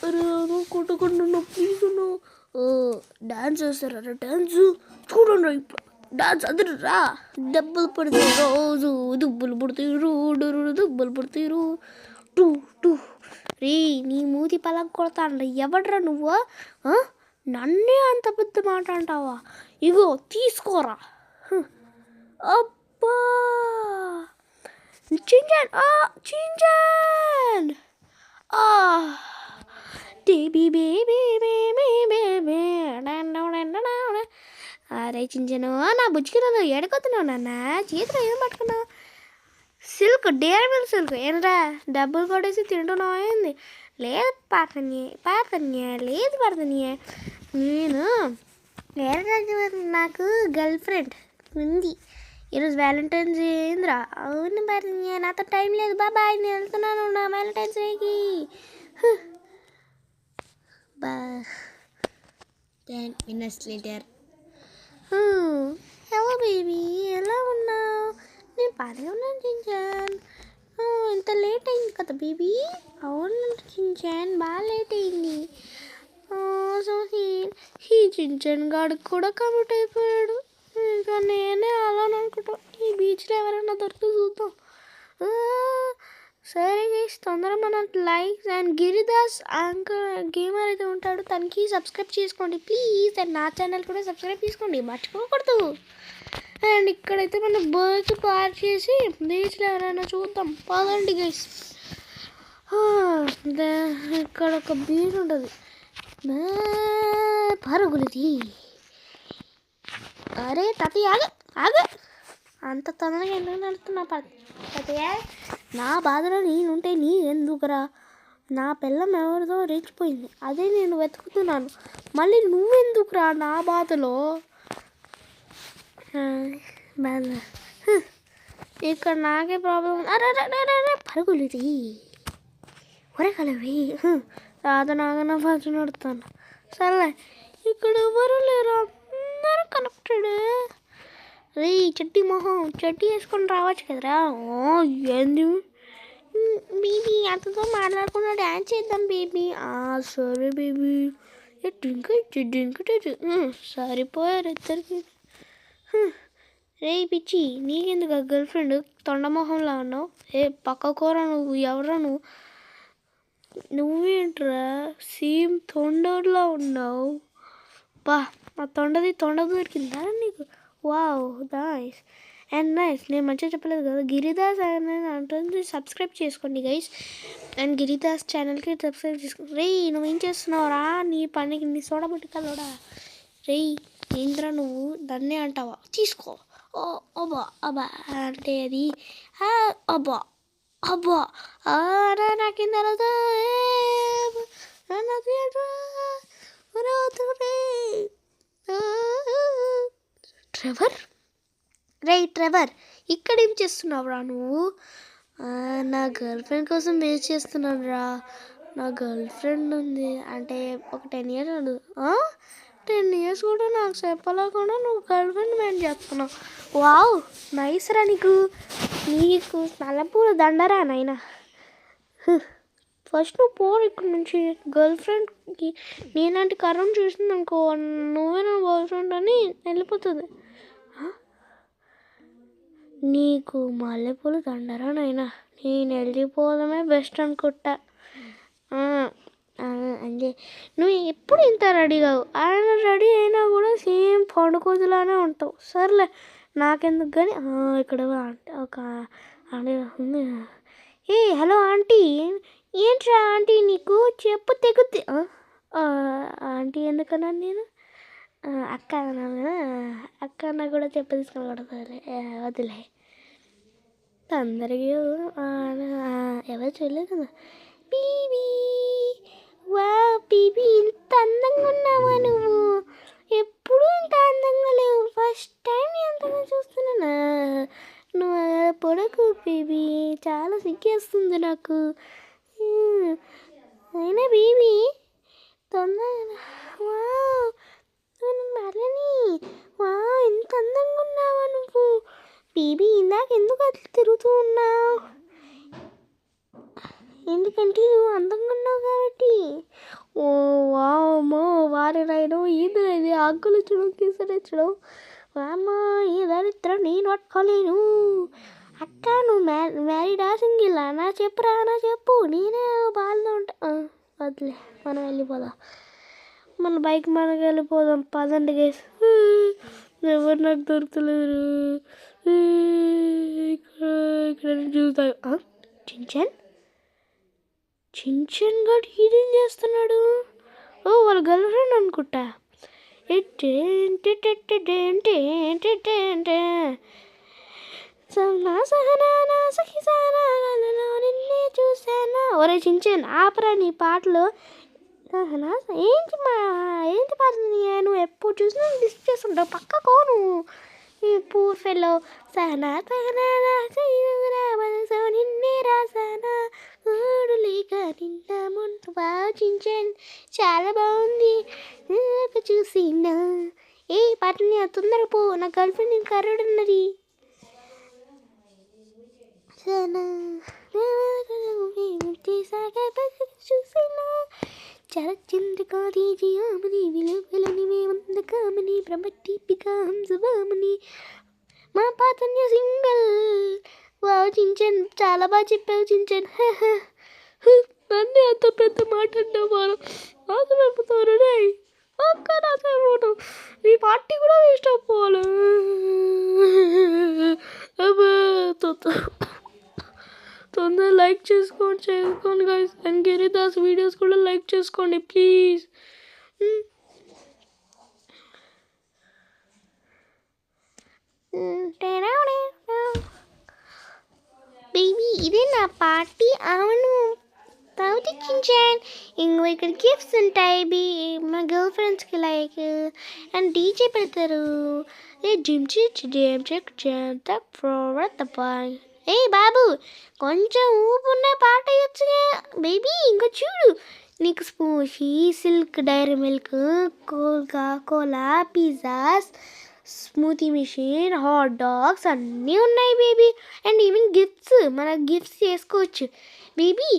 అరే నువ్వు కొట్టుకుంటున్నావు please dance చేస్తారా డాన్స్ చూడండి ఇప్పుడు డాన్స్ అదరా దెబ్బలు పడతాయి రోజు దుబ్బలు పుడతారు దుబ్బలు పుడతారు టూ టూ రే నీ మూతి పలక కొడతాను ఎవడ్రా నువ్వు నన్నే అంత పెద్ద మాట అంటావా ఇగో తీసుకోరా అబ్బా చించాన్ చించాన్ అరే చించాను నా బుజ్జికి ఎడకొస్తున్నావు నాన్న చేతిలో ఏం పట్టుకున్నావు సిల్క్ డేర్ మిల్ సిల్క్ ఏంట్రా డబ్బులు కొట్టేసి తింటున్నావు ఏంది లేదు పాతన్య లేదు పడతన్య నేను నాకు గర్ల్ ఫ్రెండ్ ఉంది ఈరోజు వ్యాలంటైన్స్ డే ఏంద్రా అవును పడతన్య నాతో టైం లేదు బాబాయ్ నేను వెళ్తున్నాను నా వ్యాలంటైన్స్ డేకి 10 minutes later హలో బేబీ ఎలా ఉన్నావు నేను బాగానే ఉన్నాను చించాన్ ఇంత లేట్ అయింది కదా బేబీ అవును చించాన్ బాగా లేట్ అయింది సో ఈ చించాన్ గాడికి కూడా కమిట్ అయిపోయాడు ఇంకా నేనే అలా అనుకుంటా ఈ బీచ్లో ఎవరైనా దొరికితే చూద్దాం సరే గైస్ తొందరగా మన లైక్స్ అండ్ గిరిదాస్ గేమర్ అయితే ఉంటాడు తనకి సబ్స్క్రైబ్ చేసుకోండి ప్లీజ్ అండ్ నా ఛానల్ కూడా సబ్స్క్రైబ్ చేసుకోండి మర్చిపోకూడదు అండ్ ఇక్కడైతే మనం బర్డ్స్ పార్క్ చేసి బీచ్లో ఎవరైనా చూద్దాం పదండి గైస్ ఇక్కడ ఒక బీచ్ ఉంటుంది పరుగులది అరే తాతయ్య ఆగ అంత తొందరగా ఎందుకు నడుస్తున్నా తాతయ్య నా బాధలో నేనుంటే నీ ఎందుకురా నా పిల్లం ఎవరితో రెచ్చిపోయింది అదే నేను వెతుకుతున్నాను మళ్ళీ నువ్వెందుకురా నా బాధలో ఇక్కడ నాకే ప్రాబ్లం అరే పరుగులుది ఒరగలవి రాధనాగన ఫస్ట్ నడుస్తాను సరే ఇక్కడ ఎవరు లేరు అందరూ కనెక్టెడ్ రే చెట్టి మొహం చెట్టి వేసుకొని రావచ్చు కదరా ఏంది బేబీ అతనితో మాట్లాడకుండా డ్యాన్స్ చేద్దాం బేబీ సరే బేబీ డ్రింక్ సరిపోయారు ఇద్దరికి రే పిచ్చి నీకెందుకు గర్ల్ ఫ్రెండ్ తొండమొహంలా ఉన్నావు పక్క కూర నువ్వు ఎవరా నువ్వేంట్రా సేమ్ తొండలా ఉన్నావు బా మా తొండ దొరికిందా నీకు వావ్ నైస్ అండ్ నైస్ నేను మంచిగా చెప్పలేదు కదా గిరిదాస్ అని అంటుంది సబ్స్క్రైబ్ చేసుకోండి గైస్ అండ్ గిరిదాస్ ఛానల్కి సబ్స్క్రైబ్ చేసుకోండి రే నువ్వేం చేస్తున్నావురా నీ పనికి నీ సోడబుట్టి కలవడా రే ఏంద్రా నువ్వు దాన్నే అంటావా తీసుకో అబ్బా అంటే అది అబ్బా నాకేం తర్వాత ట్రెవర్ ఇక్కడ ఏం చేస్తున్నావురా నువ్వు నా గర్ల్ ఫ్రెండ్ కోసం వెయిట్ చేస్తున్నాను రా నా గర్ల్ ఫ్రెండ్ ఉంది అంటే ఒక 10 years 10 years కూడా నాకు చెప్పలేకుండా నువ్వు గర్ల్ ఫ్రెండ్ మెయింట్ చేస్తున్నావు వావ్ నైస్ రా నీకు నల్లపూల దండరా నాయన ఫస్ట్ నువ్వు పోరు ఇక్కడ నుంచి గర్ల్ ఫ్రెండ్కి నేనంటే కరం చూసింది అనుకో నువ్వే నా గర్ల్ ఫ్రెండ్ అని వెళ్ళిపోతుంది నీకు మల్లెపూలు దండరా నాయన నేను వెళ్ళిపోవడమే బెస్ట్ అనుకుంటా అంటే నువ్వు ఎప్పుడు ఇంత రెడీ కావు ఆయన రెడీ అయినా కూడా సేమ్ పండుకోజులానే ఉంటావు సర్లే నాకెందుకు కానీ ఇక్కడ ఒక ఆంటీ ఉంది హలో ఆంటీ ఏంట్రా ఆంటీ నీకు చెప్పు తెగుద్ది ఆంటీ ఎందుకన్నా నేను అక్క అన్న కూడా చెప్పు తీసుకొని వదిలే అందరికీ ఎవరు చూడలేదు కదా బీబీ వా బీబీ ఇంత అందంగా ఉన్నావా నువ్వు ఎప్పుడూ ఇంత అందంగా లేవు ఫస్ట్ టైం ఎంతగా చూస్తున్నా నువ్వు పొడకు బేబీ చాలా సిగ్గేస్తుంది నాకు అయినా బేబీ తొందరగా మరని ఎంత అందంగా ఉన్నావా నువ్వు బేబీ ఇందాక ఎందుకు అట్లా తిరుగుతూ ఉన్నావు ఎందుకంటే నువ్వు అందంగా ఉన్నావు కాబట్టి వారి నాయనో ఇది ఆకులు ఇచ్చడం తీసరించడం అమ్మ ఈ దరిద్రం నేను పట్టుకోలేను. అక్క నువ్వు మ్యారీడా సింగిల్ నా చెప్పురా నా చెప్పు నేనే బాధలో ఉంటా. వదిలే మనం వెళ్ళిపోదాం, మన బైక్ మనకి వెళ్ళిపోదాం పదండి గైస్. ఎవరు నాకు దొరుకుతలేరు. ఇక్కడ చూస్తా చించన్ చించన్ గడ్ హీడింగ్ చేస్తున్నాడు. ఓ వాళ్ళ గర్ల్ ఫ్రెండ్ అనుకుంటా. నిన్నే చూసానా. ఒరే చించన్ ఆపరా నీ పాటలు. ఏంటి నువ్వు ఎప్పుడు చూసినా డిస్క్ చేస్తుంటావు పక్కకో నువ్వు. ఈ పూర్ ఫెలో సహనా నిన్నే రాసానా లేక నిన్న ముందు చించన్ చాలా బాగుంది చూసినా. ఏ పాటని తొందరగా పో, నా గర్ల్ ఫ్రెండ్ నేను కర్రడు ఉన్నది. చూసినా చరచంద్రికా దీజియామని విలువలని మేమందకామని ప్రమట్టిపికా హంసవామని మా పాతన్య సింగల్. వావ్ చించన్ చాలా బాగా చెప్పావు చించన్. నన్నే అంత పెద్ద మాట అన్నావారు. ఆశమైపోతారు రే ఒక్క రాసైపోవడం. నీ పార్టీ కూడా వేస్ట్ అయిపోవాలి. తొందరగా లైక్ చేసుకోండి గైస్. అండ్ గిరిదాస్ వీడియోస్ కూడా లైక్ చేసుకోండి ప్లీజ్. బేబీ ఇదే నా పార్టీ. అవును తాగుతూ చించాన్. ఇంకో ఇక్కడ గిఫ్ట్స్ ఉంటాయి మా గర్ల్ ఫ్రెండ్స్కి లైక్ అండ్ డీజే పెడతారు. ఏ బాబు కొంచెం ఊపున్న పాట వేయొచ్చుగా బేబీ. ఇంకో చూడు నీకు స్పూషీ silk dairy milk cola pizzas smoothie machine hot dogs అన్నీ ఉన్నాయి బేబీ. అండ్ ఈవెన్ గిఫ్ట్స్ మన గిఫ్ట్స్ చేసుకోవచ్చు బేబీ.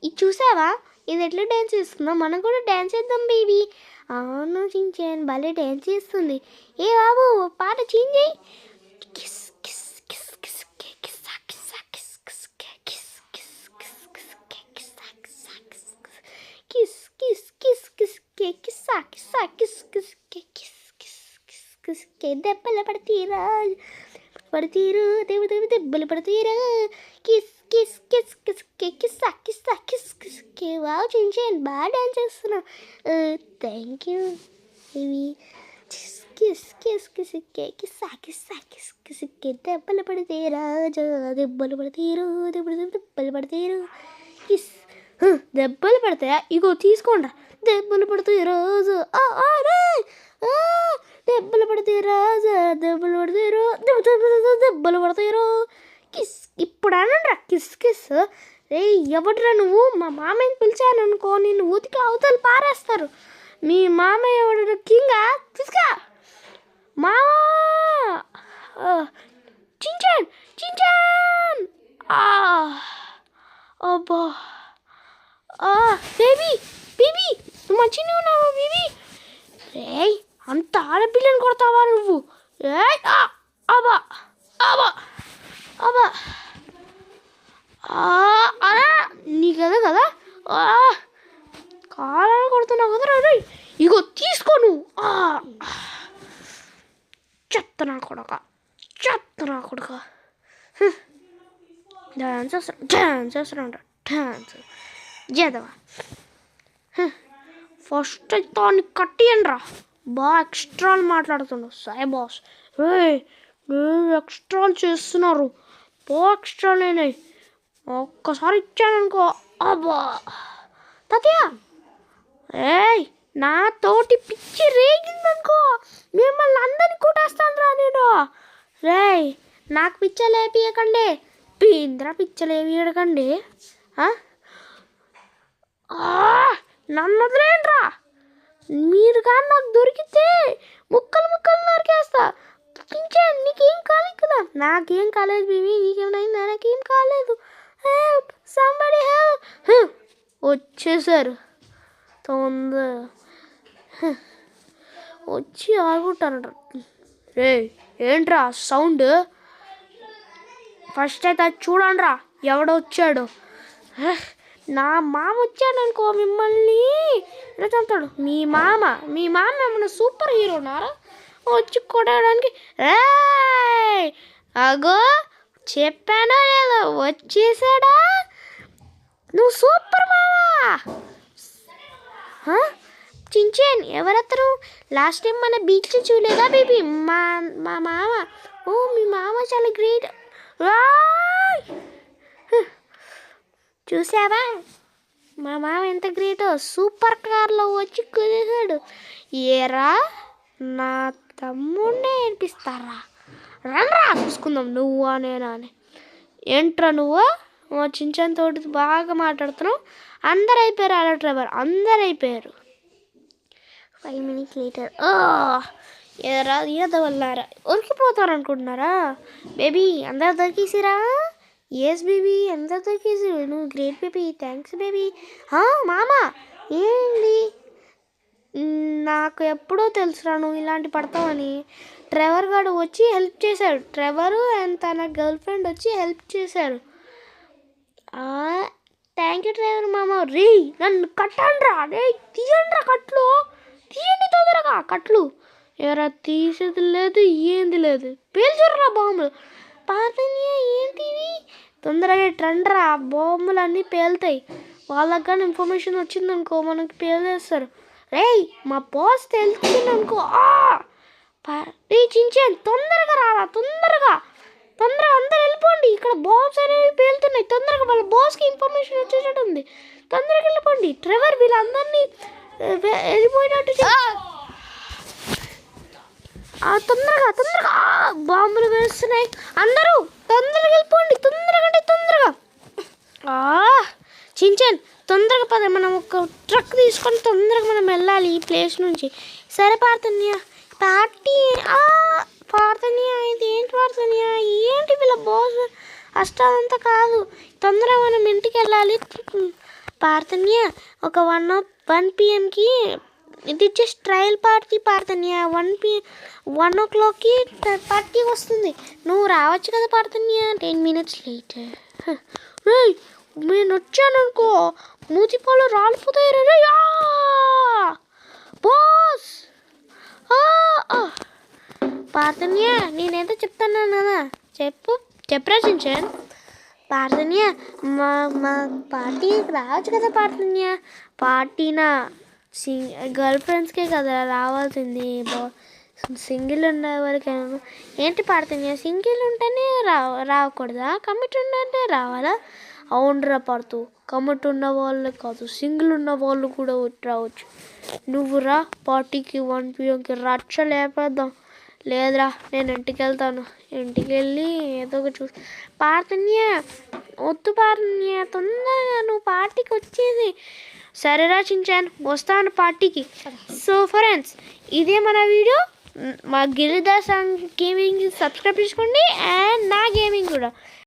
ఇది చూసావా ఇది ఎట్లా డ్యాన్స్ చేస్తుందో, మనం కూడా డ్యాన్స్ చేద్దాం బేబీ. అవును చించాన్ భలే డ్యాన్స్ చేస్తుంది. ఏ బాబు పాట చేంజ్ చేయి. Kiss kiss kiss kiss kiss kiss kiss kiss kiss kiss దెబ్బలు పడతీరా దెబ్బలు పడతీరా కిస్ కిస్ కిస్ కిస్ కిస్సా కిస్సా కిస్ కిస్ కే. వావ్ చించాన్ బాగా డాన్స్ చేస్తున్నావు. Thank you baby. Kiss kiss kiss kiss కే కిస్సా కిస్సా కిస్ కిస్ కే దెబ్బలు పడతీరా దెబ్బలు పడతీరు దెబ్బలు పడతీరు కిస్. దెబ్బలు పడతాయా? ఇగో తీసుకోండి. దెబ్బలు పడతాయి రోజు దెబ్బలు పడతాయి రాజు దెబ్బలు పడతాయి దెబ్బలు పడతాయి రో కిస్. ఇప్పుడు అనండ్రా కిస్ కిస్. రే ఎవడ్రా నువ్వు? మా మామయ్యని పిలిచాను అనుకో నిన్ను ఉతికి అవతలు పారేస్తారు. మీ మామయ్య ఎవడ కింగా తీసుకా మామా. చించాన్ చించాన్ అబ్బా బేబీ బేబీ నువ్వు మంచిగా ఉన్నావా బేబీ? రే అంత ఆడపిల్లని కొడతావా నువ్వు? అబ్బా అబ్బా అబ్బా అలా నీ కదా కదా కాలని కొడుతున్నావు కదా రే. ఇగో తీసుకోను చెత్త నా కొడక డాన్స్ చేస్తున్నా డాన్స్ చేద్దావా. ఫస్ట్ దాన్ని కట్టియండి రా. బాగా ఎక్స్ట్రాలు మాట్లాడుతున్నావు సాయి బాస్. ఎక్స్ట్రాలు చేస్తున్నారు బాగా ఎక్స్ట్రాలేనే. ఒక్కసారి ఇచ్చాననుకో అబ్బా తాతయ్య. నా తోటి పిచ్చి రేగిందనుకో మిమ్మల్ని అందరినీ కొట్టేస్తాను రా నేను. నాకు పిచ్చలేపియకండి పీంద్ర పిచ్చలేపియకండి. నన్ను వదిలేయండిరా. మీరు కానీ నాకు దొరికితే ముక్కలు నరికేస్తా. నీకేం కాలేదు కదా? నాకేం కాలేదు బేబీ. నీకేమైనా నాకేం కాలేదు. Help somebody help. వచ్చేసారు తొందర వచ్చి ఆడుకుంటారంట. రే ఏంట్రా సౌండ్? ఫస్ట్ అయితే అది చూడండి రా ఎవడో వచ్చాడు. నా మామ వచ్చాడు అనుకో మిమ్మల్ని ఎలా చంపుతాడు. మీ మామ ఏమన్నా సూపర్ హీరోనారా వచ్చి కొట్టడానికి? అగో చెప్పానో లేదో వచ్చేసాడా. నువ్వు సూపర్ మామా. చించాన్ ఎవరత్తరు? లాస్ట్ టైం మన బీచ్ చూడలేదా బేబీ? మా మామ. ఓ మీ మామ చాలా గ్రేట్. చూసావా మా మామ ఎంత గ్రేటో, సూపర్ కార్లో వచ్చి కుదిసాడు. ఏరా నా తమ్ముడినే ఏడిపిస్తారా? రండ్రా చూసుకుందాం నువ్వా నేనా అని. ఏంట్రా నువ్వు మా చించాన్ తోటి బాగా మాట్లాడుతున్నావు. అందరు అయిపోయారు అలా డ్రైవర్, అందరు అయిపోయారు. 5 minutes later. ఏరా ఈత వల్లారా ఉరికిపోతారు అనుకుంటున్నారా? బేబీ అందరు దొరికేసిరా? ఎస్ బేబీ అందరు దొరికేసి. నువ్వు గ్రేట్ బేబీ, థ్యాంక్స్ బేబీ. మామ ఏంటి? నాకు ఎప్పుడో తెలుసురా నువ్వు ఇలాంటి పడతావని. ట్రెవర్ గారు వచ్చి హెల్ప్ చేశాడు. ట్రెవరు అండ్ తన గర్ల్ ఫ్రెండ్ వచ్చి హెల్ప్ చేశారు. థ్యాంక్ యూ ట్రెవర్ మామ. రే నన్ను కట్టండి రా, రే తీయండి రా కట్లు, తీయండి తొందరగా కట్లు. ఎవరా తీసేది లేదు ఏంది లేదు, పేల్చుర్రా బాంబులు. పాతనియా ఏంటివి? తొందరగా ట్రండ్రా, బాంబులు అన్నీ పేలుతాయి. వాళ్ళకి కానీ ఇన్ఫర్మేషన్ వచ్చిందనుకో మనకి పేలేస్తారు. రేయ్ మా బాస్ తెలిసిందనుకో రే చించాన్ తొందరగా రారా, తొందరగా అందరు వెళ్ళిపోండి. ఇక్కడ బాంబ్స్ అనేవి పేలుతున్నాయి. తొందరగా వాళ్ళ బాస్కి ఇన్ఫర్మేషన్ వచ్చేటట్టు ఉంది. తొందరగా వెళ్ళిపోండి. ట్రెవర్ వీళ్ళందరినీ వెళ్ళిపోయినట్టు తొందరగా బాంబులు వేస్తున్నాయి. అందరూ తొందరగా వెళ్ళిపోండి, తొందరగా. చించాన్ తొందరగా పద, మనం ఒక ట్రక్ తీసుకొని తొందరగా మనం వెళ్ళాలి ఈ ప్లేస్ నుంచి. సరే పార్థన్య పార్టీ పార్థన్య ఇది ఏంటి పార్థన్య? ఏంటి వీళ్ళ బాస్ అష్టాలంతా కాదు, తొందరగా మనం ఇంటికి వెళ్ళాలి. పార్థన్య ఒక 1 PM ఇది జస్ట్ ట్రయల్ పార్టీ పార్థన్య. 1 o'clockకి పార్టీ వస్తుంది. నువ్వు రావచ్చు కదా పార్థన్య. 10 minutes later. నేను వచ్చాననుకో మూతిపాలు రాలిపోతాయి రే బాస్. పార్థన్య నేనేదో చెప్తాను కదా, చెప్పరా చించాన్. పార్థన్య మా పార్టీకి రావచ్చు కదా పార్థన్య. పార్టీనా గర్ల్ ఫ్రెండ్స్కే కదా రావాల్సింది, సింగిల్ ఉండే వరకేమో. ఏంటి పార్థన్య సింగిల్ ఉంటేనే రాకూడదా? కమిట్ ఉంటే రావాలా? అవునరా పార్థు, కమిట్ ఉన్న వాళ్ళు కాదు సింగిల్ ఉన్న వాళ్ళు కూడా రావచ్చు. నువ్వు రా పార్టీకి 1 PMకి రచ్చ లేపేద్దాం. లేదురా నేను ఇంటికి వెళ్తాను. ఇంటికి వెళ్ళి ఏదో ఒక చూసి. పార్థన్య వద్దు పార్థన్య, తొందరగా నువ్వు పార్టీకి వచ్చేది. సరేరా చించాన్ వస్తాను పార్టీకి. సో ఫ్రెండ్స్ ఇదే మన వీడియో. మా గిరిదాస్ గేమింగ్ సబ్స్క్రైబ్ చేసుకోండి అండ్ నా గేమింగ్ కూడా.